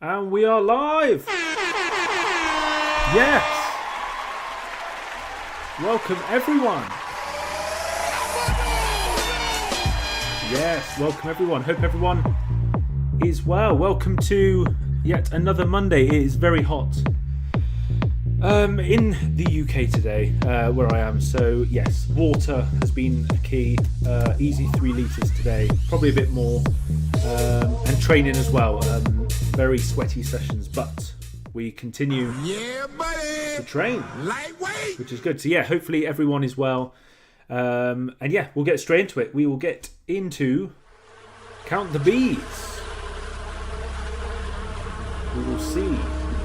And we are live! Yes! Welcome everyone! Yes, welcome everyone. Hope everyone is well. Welcome to yet another Monday. It is very hot in the UK today, where I am. So yes, water has been a key. Easy 3 litres today, probably a bit more. And training as well. Very sweaty sessions, but we continue to train, lightweight, which is good. So yeah, hopefully everyone is well. And yeah, we'll get straight into it. We will get into Count the Bees. We will see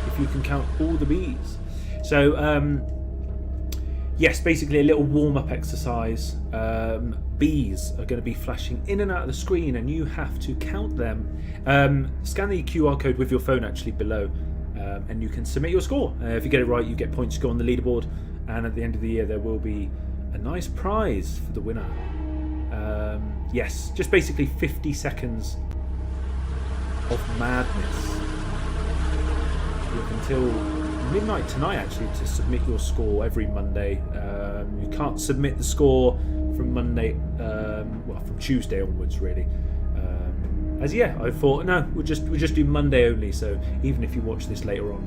if you can count all the bees. So yes, basically a little warm-up exercise. Bees are going to be flashing in and out of the screen, and you have to count them. Scan the QR code with your phone actually below, and you can submit your score. If you get it right, you get points to go on the leaderboard, and at the end of the year there will be a nice prize for the winner. Yes, just basically 50 seconds of madness. You have until midnight tonight actually to submit your score every Monday. You can't submit the score from Monday, from Tuesday onwards really. As yeah, I thought no, we'll just do Monday only. So even if you watch this later on,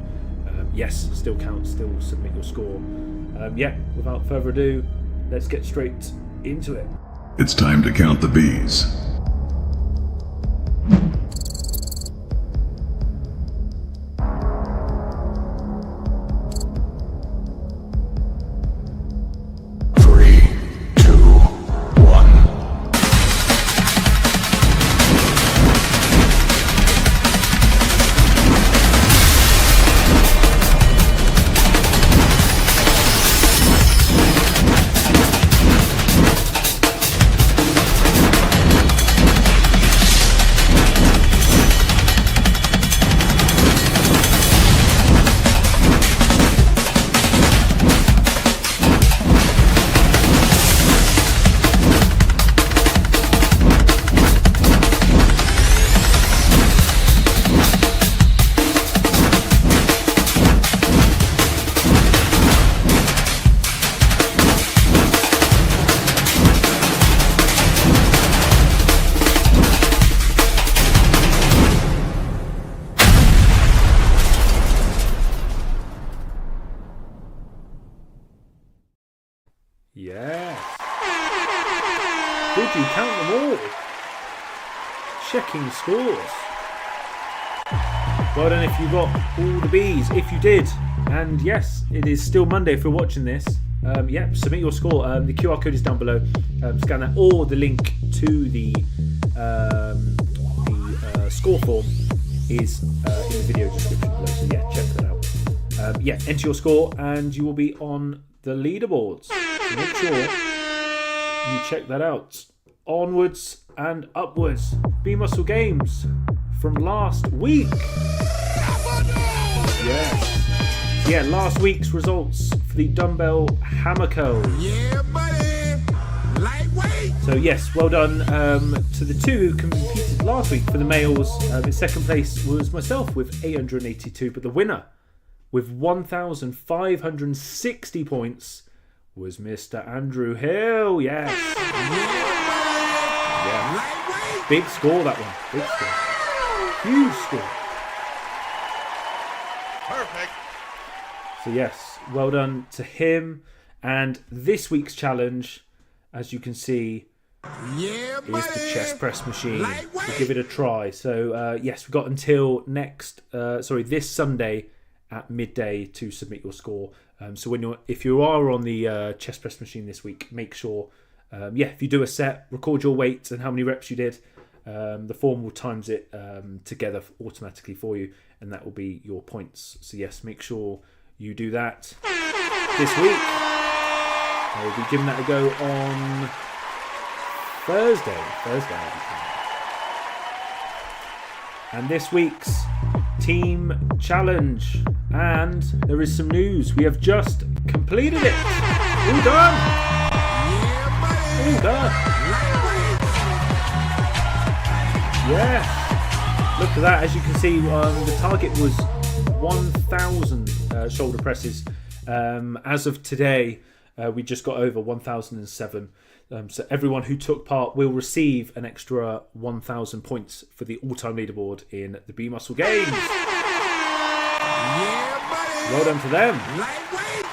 yes, still count, still submit your score. Yeah, without further ado, let's get straight into it. It's time to count the bees. Yes. Did you count them all? Checking scores. Well done if you got all the bees. If you did, and yes, it is still Monday if you're watching this. Yeah, submit your score. The QR code is down below. Scan that, or the link to the score form is in the video description below. So yeah, check that out. Yeah, enter your score and you will be on the leaderboards. So make sure you check that out. Onwards and upwards. B Muscle Games from last week. Yes. Yeah, last week's results for the dumbbell hammer curl. Yeah, buddy. Lightweight. So yes, well done to the two who competed last week for the males. In second place was myself with 882, but the winner with 1,560 points was Mr. Andrew Hill. Yes. Yeah. Big score, that one. Big score. Huge score. Perfect. So yes, well done to him. And this week's challenge, as you can see, is the chest press machine. We'll give it a try. So yes, we've got until this Sunday at midday to submit your score. So if you are on the chest press machine this week, make sure, if you do a set, record your weight and how many reps you did. The form will times it together automatically for you, and that will be your points. So yes, make sure you do that this week. I will be giving that a go on Thursday. And this week's team challenge, and there is some news. We have just completed it. All done. All done. Yes. Look at that. As you can see, the target was 1,000 shoulder presses. As of today, we just got over 1,007. So everyone who took part will receive an extra 1,000 points for the all-time leaderboard in the B Muscle Games. Yeah, buddy. Well done to them. Lightweight.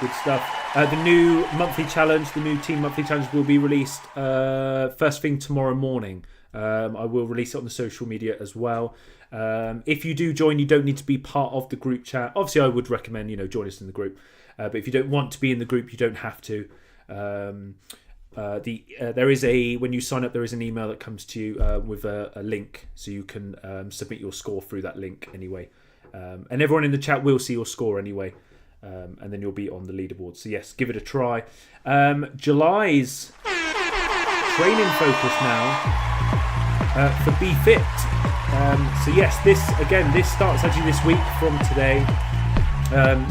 Good stuff. The new monthly challenge, the new team monthly challenge will be released first thing tomorrow morning. I will release it on the social media as well. If you do join, you don't need to be part of the group chat. Obviously, I would recommend, join us in the group. But if you don't want to be in the group, you don't have to. There is when you sign up, there is an email that comes to you with a link, so you can submit your score through that link anyway. And everyone in the chat will see your score anyway, and then you'll be on the leaderboard. So yes, give it a try. July's training focus now for Be Fit. So yes, this starts actually this week from today.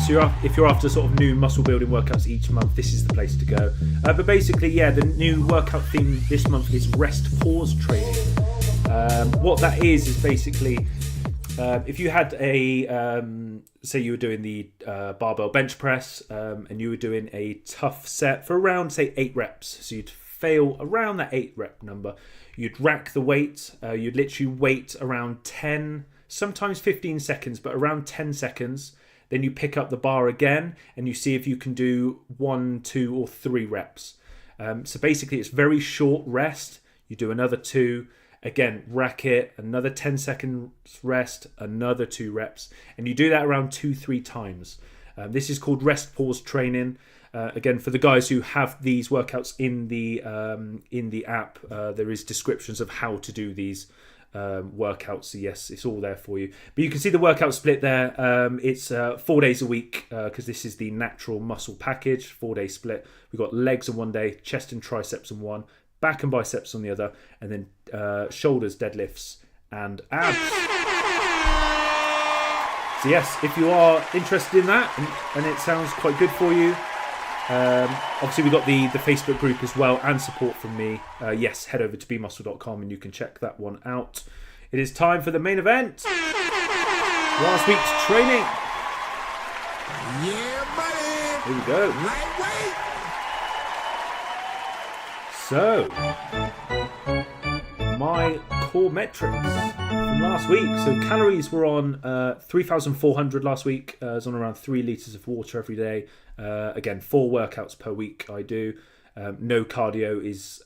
So if you're after sort of new muscle building workouts each month, this is the place to go. But basically, the new workout theme this month is rest pause training. What that is basically, if you had say you were doing the barbell bench press, and you were doing a tough set for around, say, 8 reps. So you'd fail around that 8 rep number. You'd rack the weight. You'd literally wait around 10, sometimes 15 seconds, but around 10 seconds. Then you pick up the bar again and you see if you can do 1, 2, or 3 reps. So basically, it's very short rest. You do another 2, again, rack it, another 10 seconds rest, another 2 reps. And you do that around 2-3 times. This is called rest pause training. Again, for the guys who have these workouts in the app, there is descriptions of how to do these workouts. So yes, it's all there for you. But you can see the workout split there. It's 4 days a week because this is the natural muscle package, 4-day split. We've got legs on one day, chest and triceps on one, back and biceps on the other, and then shoulders, deadlifts, and abs. So yes, if you are interested in that and it sounds quite good for you, obviously we've got the Facebook group as well and support from me. Yes, head over to bmuscle.com and you can check that one out. It is time for the main event. Last week's training. Yeah, buddy. Here we go. Lightweight. So, my core metrics from last week. So calories were on 3,400 last week. I was on around 3 litres of water every day. Again, 4 workouts per week I do. No cardio is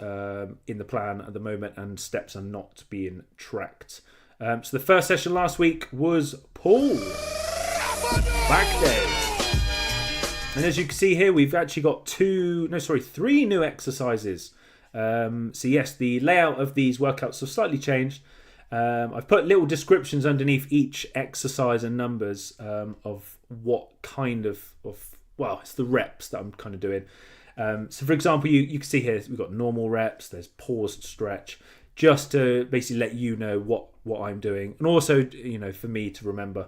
in the plan at the moment, and steps are not being tracked. So the first session last week was pull back day. And as you can see here, we've actually got 3 new exercises. So yes, the layout of these workouts have slightly changed. I've put little descriptions underneath each exercise and numbers of what kind of it's the reps that I'm kind of doing. So for example, you can see here we've got normal reps, there's paused stretch, just to basically let you know what I'm doing, and also for me to remember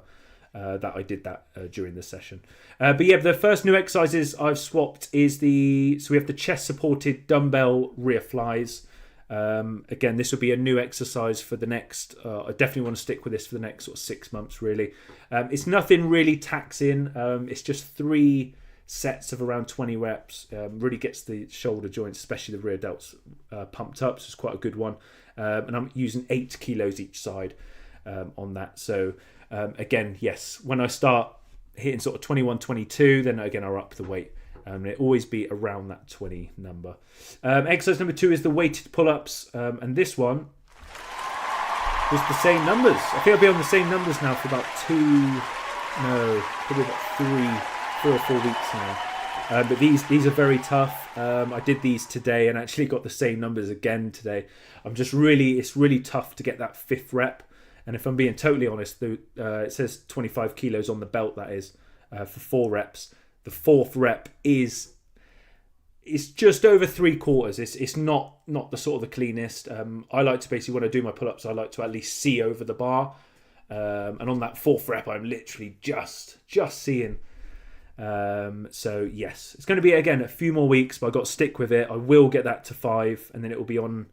that I did that during the session. But yeah, the first new exercises I've swapped is so we have the chest supported dumbbell rear flies. Again, this will be a new exercise for the next, I definitely want to stick with this for the next sort of 6 months really. It's nothing really taxing. It's just 3 sets of around 20 reps. Really gets the shoulder joints, especially the rear delts, pumped up. So it's quite a good one. And I'm using 8 kilos each side on that. So again, yes, when I start hitting sort of 21, 22, then again, I'll up the weight. It always be around that 20 number. Exercise number 2 is the weighted pull-ups. And this one was the same numbers. I think I'll be on the same numbers now for about probably about 3 or 4 weeks now. But these are very tough. I did these today and actually got the same numbers again today. It's really tough to get that 5th rep. And if I'm being totally honest, it says 25 kilos on the belt, that is, for 4 reps. The 4th rep is just over 3/4. It's not the sort of the cleanest. I like to basically, when I do my pull-ups, I like to at least see over the bar. And on that 4th rep, I'm literally just seeing. So yes, it's going to be again a few more weeks, but I've got to stick with it. I will get that to 5, and then it will be on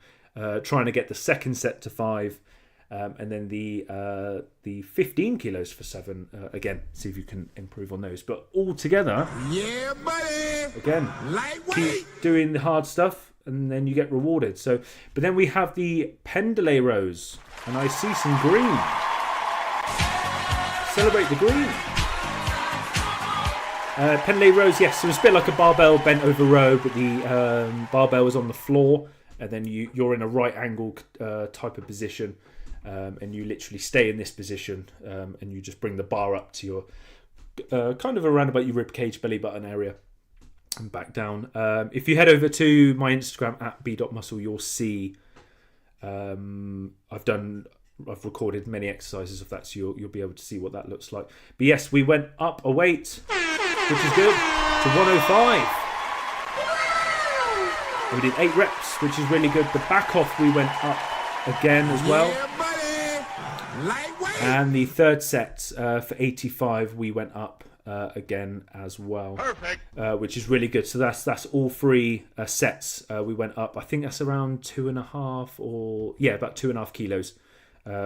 trying to get the second set to 5. And then the 15 kilos for 7, again, see if you can improve on those. But all together, Yeah, buddy. again, Lightweight. keep doing the hard stuff and then you get rewarded. So, but then we have the pendulum rows, and I see some green. Celebrate the green. Pendulum rows, yes, so it's a bit like a barbell bent over row, but the barbell is on the floor, and then you're in a right angle type of position. And you literally stay in this position, and you just bring the bar up to your kind of around about your rib cage, belly button area, and back down. If you head over to my Instagram at b.muscle, you'll see I've recorded many exercises of that, so you'll be able to see what that looks like. But yes, we went up a weight, which is good, to 105. We did 8 reps, which is really good. The back off we went up again as well. Yeah, buddy. Lightweight. And the third set for 85 we went up again as well. Perfect. Which is really good. So that's all 3 sets we went up. I think that's around 2.5 or about 2.5 kilos.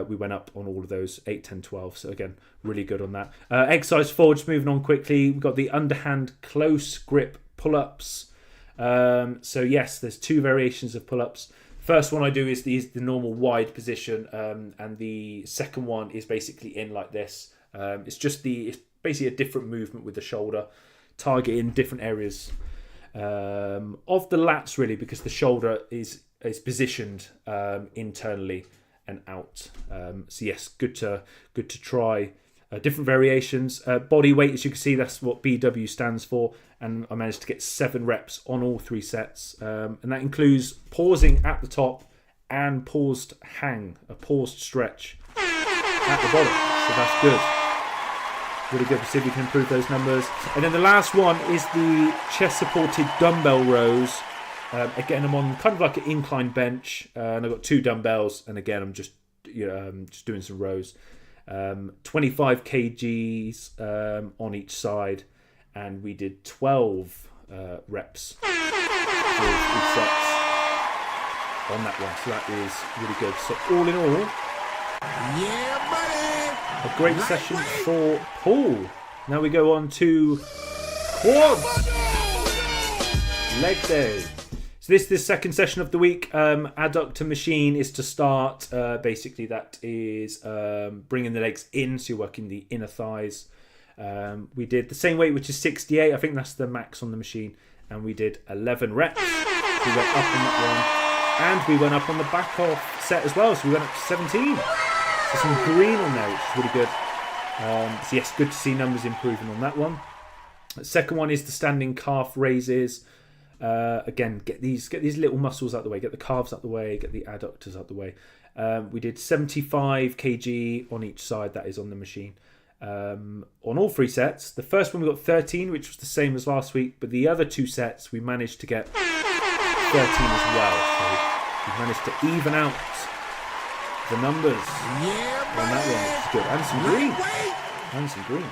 We went up on all of those 8, 10, 12. So again, really good on that. Exercise 4, just moving on quickly. We've got the underhand close grip pull-ups. So yes, there's 2 variations of pull-ups. First one I do is the normal wide position, and the second one is basically in like this. It's basically a different movement with the shoulder, targeting different areas of the lats really, because the shoulder is positioned internally and out. So yes, good to try different variations. Body weight, as you can see, that's what BW stands for, and I managed to get 7 reps on all 3 sets, and that includes pausing at the top and paused hang, a paused stretch at the bottom. So that's good. Really good to see if we can improve those numbers. And then the last one is the chest supported dumbbell rows. Again, I'm on kind of like an incline bench, and I've got 2 dumbbells, and again I'm just doing some rows. 25 kgs on each side, and we did 12 reps for each sets on that one. So that is really good. So all in all, Yeah, buddy. a great session for Paul. Now we go on to quads, leg day. So this is the second session of the week. Adductor machine is to start. Basically, that is bringing the legs in, so you're working the inner thighs. We did the same weight, which is 68. I think that's the max on the machine. And we did 11 reps. We went up on that one. And we went up on the back off set as well. So we went up to 17. So some green on there, which is really good. So yes, good to see numbers improving on that one. The second one is the standing calf raises. Again, get these little muscles out the way, get the calves out the way, get the adductors out the way. We did 75 kg on each side, that is on the machine, on all 3 sets. The first one we got 13, which was the same as last week, but the other 2 sets we managed to get 13 as well. So we managed to even out the numbers on that one, which is good. And some green. And some green.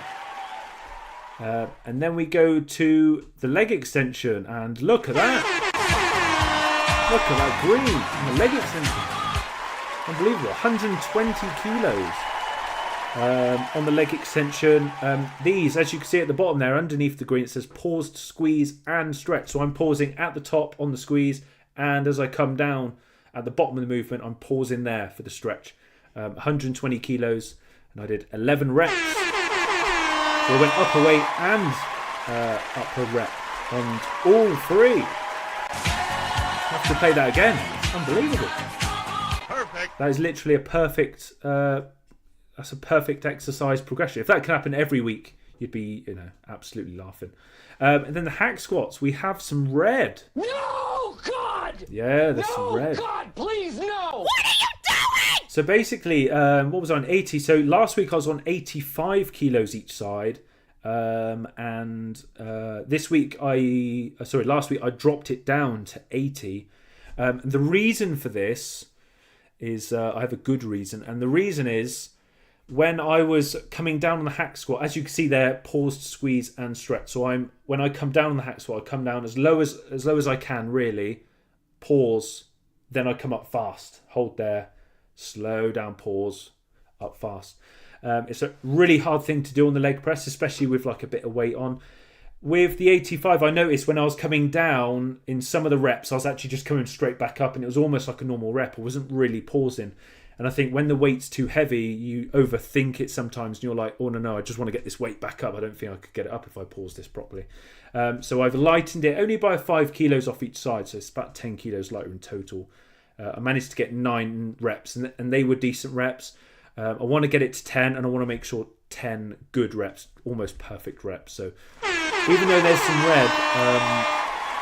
And then we go to the leg extension, and look at that. Look at that green on the leg extension. Unbelievable. 120 kilos on the leg extension. These, as you can see at the bottom there, underneath the green, it says paused, squeeze, and stretch. So I'm pausing at the top on the squeeze, and as I come down at the bottom of the movement, I'm pausing there for the stretch. 120 kilos, and I did 11 reps. So I went up a weight and up a rep on all 3. Have to play that again. It's unbelievable. Perfect. That is literally a perfect. That's a perfect exercise progression. If that can happen every week, you'd be, absolutely laughing. And then the hack squats. We have some red. No, God! Yeah, there's some red. God, please, no! So basically, what was I on? 80. So last week I was on 85 kilos each side. And last week I dropped it down to 80. The reason for this is, I have a good reason. And the reason is, when I was coming down on the hack squat, as you can see there, paused, squeeze, and stretch. So when I come down on the hack squat, I come down as low as I can, really. Pause, then I come up fast, hold there, slow down, pause, up fast. It's a really hard thing to do on the leg press, especially with like a bit of weight on. With the 85, I noticed when I was coming down in some of the reps, I was actually just coming straight back up, and it was almost like a normal rep. I wasn't really pausing. And I think when the weight's too heavy, you overthink it sometimes, and you're like, oh no, I just want to get this weight back up. I don't think I could get it up if I pause this properly. So I've lightened it only by 5 kilos off each side, so it's about 10 kilos lighter in total. I managed to get 9 reps, and they were decent reps. I want to get it to 10, and I want to make sure 10 good reps, almost perfect reps. So even though there's some red,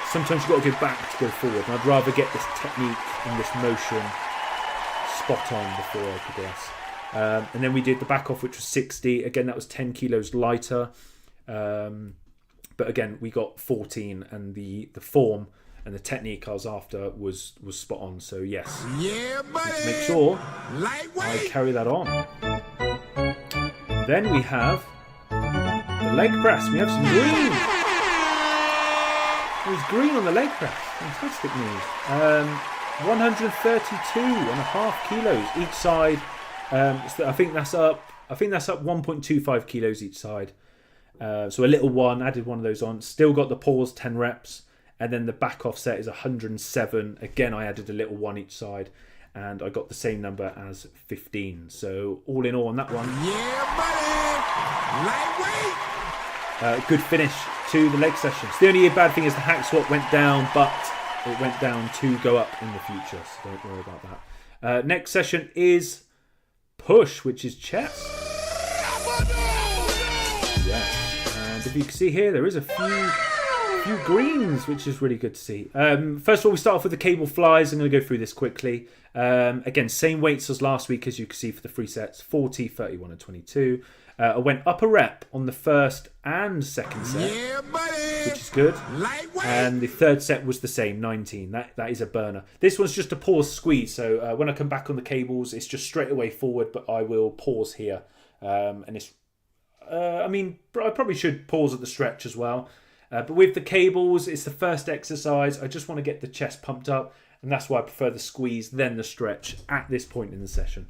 sometimes you've got to go back to go forward, and I'd rather get this technique and this motion spot on before I progress. And then we did the back off, which was 60. Again, that was 10 kilos lighter. But again, we got 14, and the form and the technique I was after was spot on. So yes, Yeah, buddy. make sure I Lightweight. carry that on. Then we have the leg press. We have some green. There's green on the leg press. Fantastic news. 132.5 kilos each side. I think that's up 1.25 kilos each side. So a little one, added one of those on. Still got the pause, 10 reps. And then the back off set is 107. Again, I added a little one each side. And I got the same number as 15. So all in all on that one. Yeah, buddy. Lightweight. Good finish to the leg sessions. The only bad thing is the hack squat went down, but it went down to go up in the future. So don't worry about that. Next session is push, which is chest. Yes. And if you can see here, there is a few greens, which is really good to see. First of all, we start off with the cable flies. I'm going to go through this quickly. Again, same weights as last week, as you can see for the 3 sets, 40, 31 and 22. I went up a rep on the first and second set, Yeah, buddy. which is good. Lightweight. And the third set was the same, 19. That is a burner. This one's just a pause squeeze. So when I come back on the cables, it's just straight away forward, but I will pause here. And it's, I probably should pause at the stretch as well. But with the cables, it's the first exercise. I just want to get the chest pumped up, and that's why I prefer the squeeze, then the stretch at this point in the session.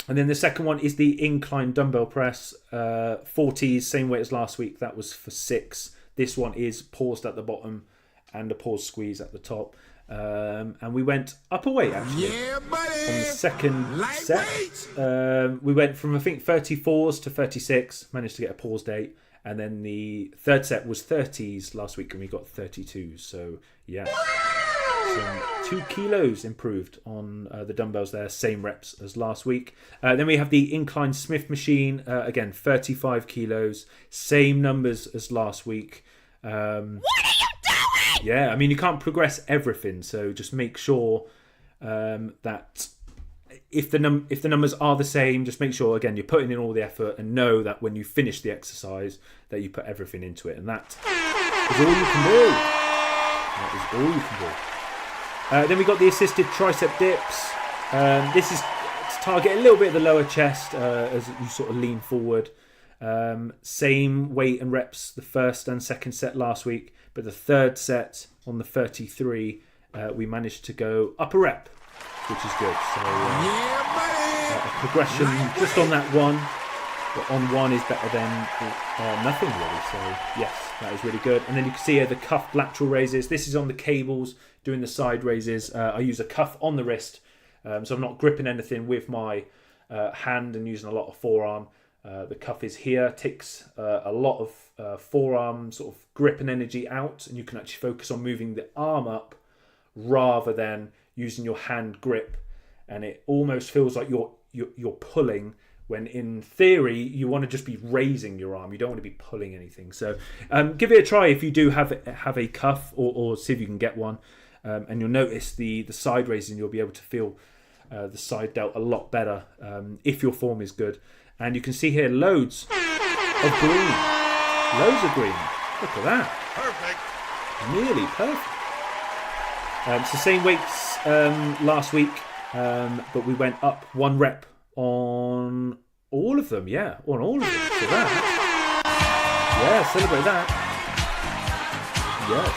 And then the second one is the incline dumbbell press, 40s, same weight as last week. That was for 6. This one is paused at the bottom and a pause squeeze at the top. And we went up a weight actually. Yeah, buddy. On the second Lightweight. set, we went from I think 34s to 36. Managed to get a pause date. And then the third set was 30s last week, and we got 32s. So, yeah. Some 2 kilos improved on the dumbbells there. Same reps as last week. Then we have the incline Smith machine. Again, 35 kilos. Same numbers as last week. What are you doing? Yeah, I mean, you can't progress everything. So just make sure that if the numbers are the same, just make sure, again, you're putting in all the effort, and know that when you finish the exercise that you put everything into it, and that is all you can do. That is all you can do. Then we got the assisted tricep dips. This is to target a little bit of the lower chest as you sort of lean forward. Same weight and reps the first and second set last week, but the third set on the 33 we managed to go up a rep, which is good. So Yeah, buddy. a progression just on that one, but on one is better than nothing really. So yes, that is really good. And then you can see here the cuff lateral raises. This is on the cables doing the side raises. I use a cuff on the wrist, so I'm not gripping anything with my hand and using a lot of forearm. The cuff is here, takes a lot of forearm sort of grip and energy out, and you can actually focus on moving the arm up rather than using your hand grip, and it almost feels like you're pulling, when in theory you want to just be raising your arm. You don't want to be pulling anything. So give it a try if you do have a cuff, or see if you can get one, and you'll notice the side raising. You'll be able to feel the side delt a lot better if your form is good. And you can see here loads of green. Loads of green. Look at that. Perfect. Nearly perfect. It's the same weights last week, but we went up 1 rep on all of them. Yeah, on all of them. So that. Yeah, celebrate that. Yes.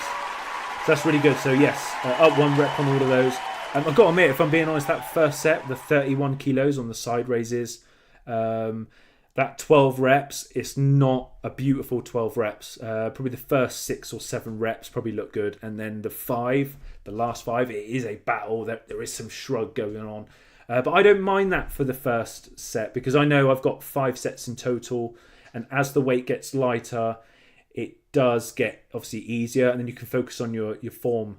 So that's really good. So yes, up 1 rep on all of those. I've got to admit, if I'm being honest, that first set, the 31 kilos on the side raises, that 12 reps, it's not a beautiful 12 reps. Probably the first 6 or 7 reps probably look good. And then the last 5, it is a battle. There is some shrug going on. But I don't mind that for the first set because I know I've got 5 sets in total. And as the weight gets lighter, it does get obviously easier. And then you can focus on your form.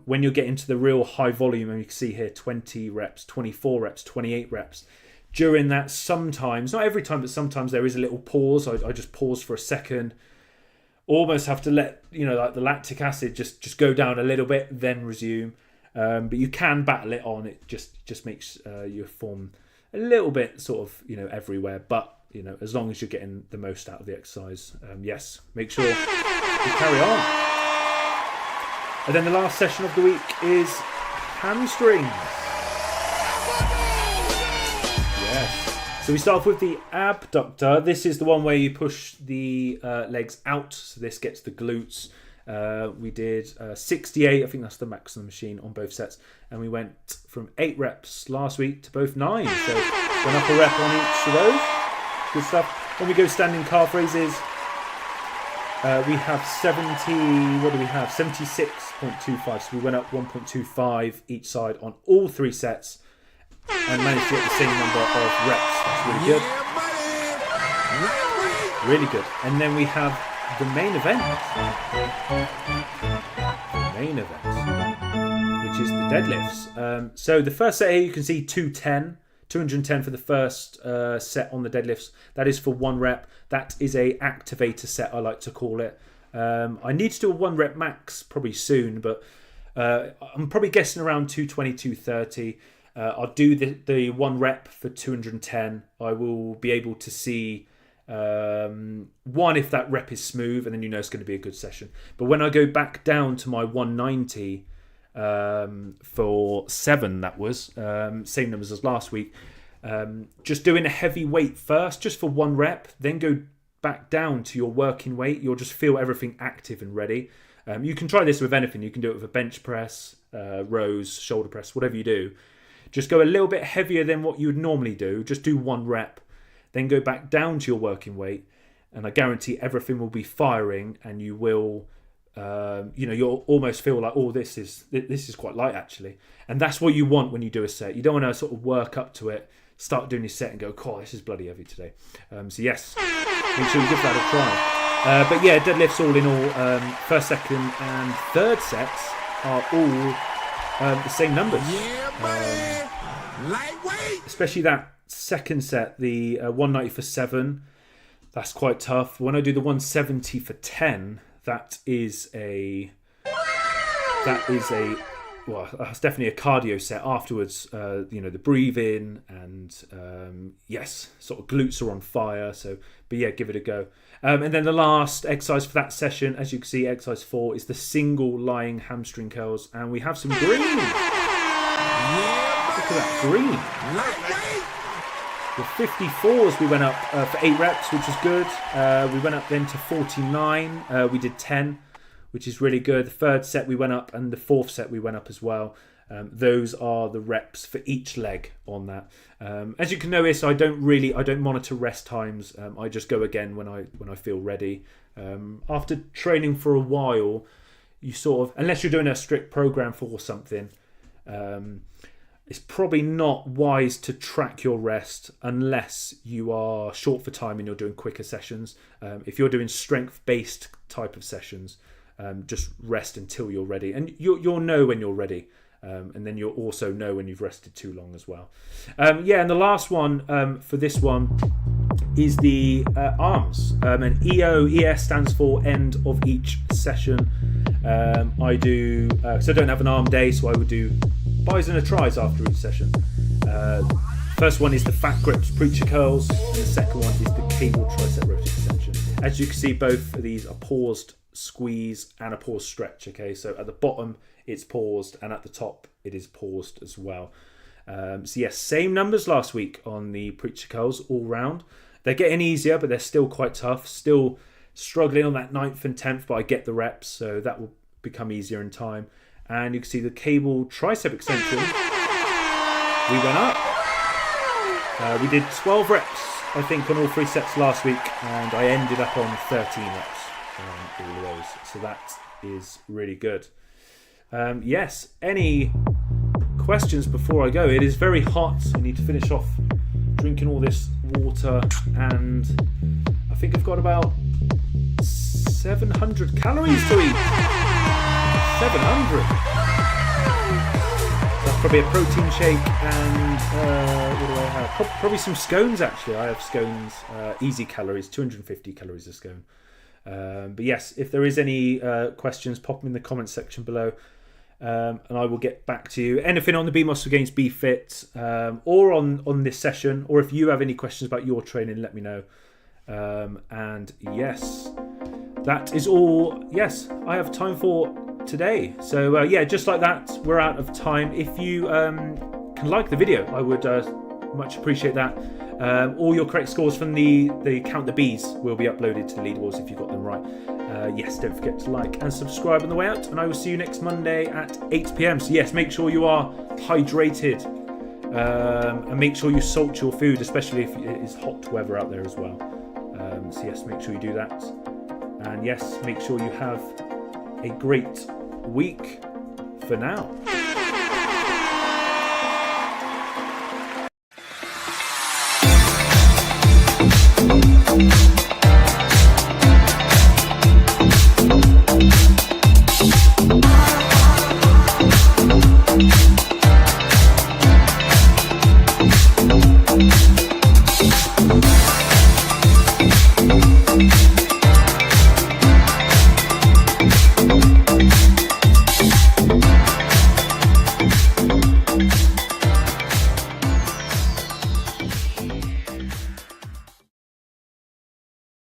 When you get into the real high volume, and you can see here 20 reps, 24 reps, 28 reps. During that, sometimes, not every time, but sometimes there is a little pause. I just pause for a second. Almost have to let, like the lactic acid just go down a little bit, then resume. But you can battle it on. It just makes your form a little bit sort of, everywhere. But, as long as you're getting the most out of the exercise, yes, make sure you carry on. And then the last session of the week is hamstrings. Yes. So we start off with the abductor. This is the one where you push the legs out. So this gets the glutes. We did 68. I think that's the max on the machine on both sets. And we went from 8 reps last week to both 9. So went up a rep on each of those. Good stuff. When we go standing calf raises, we have 76.25. So we went up 1.25 each side on all 3 sets and managed to get the same number of reps. That's really good. Really good. And then we have the main event. Which is the deadlifts. So the first set here you can see 210 for the first set on the deadlifts. That is for 1 rep. That is a activator set, I like to call it. I need to do a 1 rep max probably soon, but I'm probably guessing around 220, 230. I'll do the 1 rep for 210. I will be able to see one, if that rep is smooth, and then it's going to be a good session. But when I go back down to my 190 for 7, that was same numbers as last week. Just doing a heavy weight first, just for 1 rep, then go back down to your working weight. You'll just feel everything active and ready. You can try this with anything. You can do it with a bench press, rows, shoulder press, whatever you do. Just go a little bit heavier than what you would normally do. Just do 1 rep, then go back down to your working weight, and I guarantee everything will be firing, and you will, you'll almost feel like, oh, this is quite light actually, and that's what you want when you do a set. You don't want to sort of work up to it, start doing your set, and go, "Oh, this is bloody heavy today." So yes, make sure you give that a try. But yeah, deadlifts all in all, first, second, and third sets are all the same numbers. Lightweight. Especially that second set, the 190 for 7, that's quite tough. When I do the 170 for 10, that's definitely a cardio set afterwards. The breathing and yes, sort of glutes are on fire. But yeah, give it a go. And then the last exercise for that session, as you can see, exercise 4 is the single lying hamstring curls, and we have some green. Look at that green. The 54s we went up for 8 reps, which was good. We went up then to 49. We did 10, which is really good. The third set we went up, and the fourth set we went up as well. Those are the reps for each leg on that. As you can notice, I don't monitor rest times. I just go again when I feel ready. After training for a while, you sort of, unless you're doing a strict program for something, it's probably not wise to track your rest unless you are short for time and you're doing quicker sessions. If you're doing strength-based type of sessions, just rest until you're ready, and you'll know when you're ready. And then you'll also know when you've rested too long as well. And the last one for this one is the arms. And ES stands for end of each session. I do, so I don't have an arm day, so I would do bis and a tris after each session. First one is the fat grips preacher curls, and the second one is the cable tricep rotator extension. As you can see, both of these are paused squeeze and a paused stretch. Okay, so at the bottom it's paused, and at the top it is paused as well. So yes, same numbers last week on the preacher curls all round. They're getting easier, but they're still quite tough. Still struggling on that 9th and 10th, but I get the reps, so that will become easier in time. And you can see the cable tricep extension. We went up. We did 12 reps, I think, on all 3 sets last week, and I ended up on 13 reps on all of those. So that is really good. Yes, any questions before I go? It is very hot. I need to finish off drinking all this water, and I think I've got about 700 calories to eat. 700. That's probably a protein shake and what do I have? Probably some scones actually. I have scones, easy calories, 250 calories a scone. But yes, if there is any questions, pop them in the comments section below. And I will get back to you. Anything on the B Muscle Gains Be Fit, or on this session, or if you have any questions about your training, let me know. And yes, that is all. Yes, I have time for today. So yeah, just like that, we're out of time. If you can like the video, I would much appreciate that. All your correct scores from the Count the Bees will be uploaded to the leaderboards if you got them right. Yes, don't forget to like and subscribe on the way out, and I will see you next Monday at 8 p.m. So yes, make sure you are hydrated, and make sure you salt your food, especially if it is hot weather out there as well. So yes, make sure you do that, and yes, make sure you have a great week for now.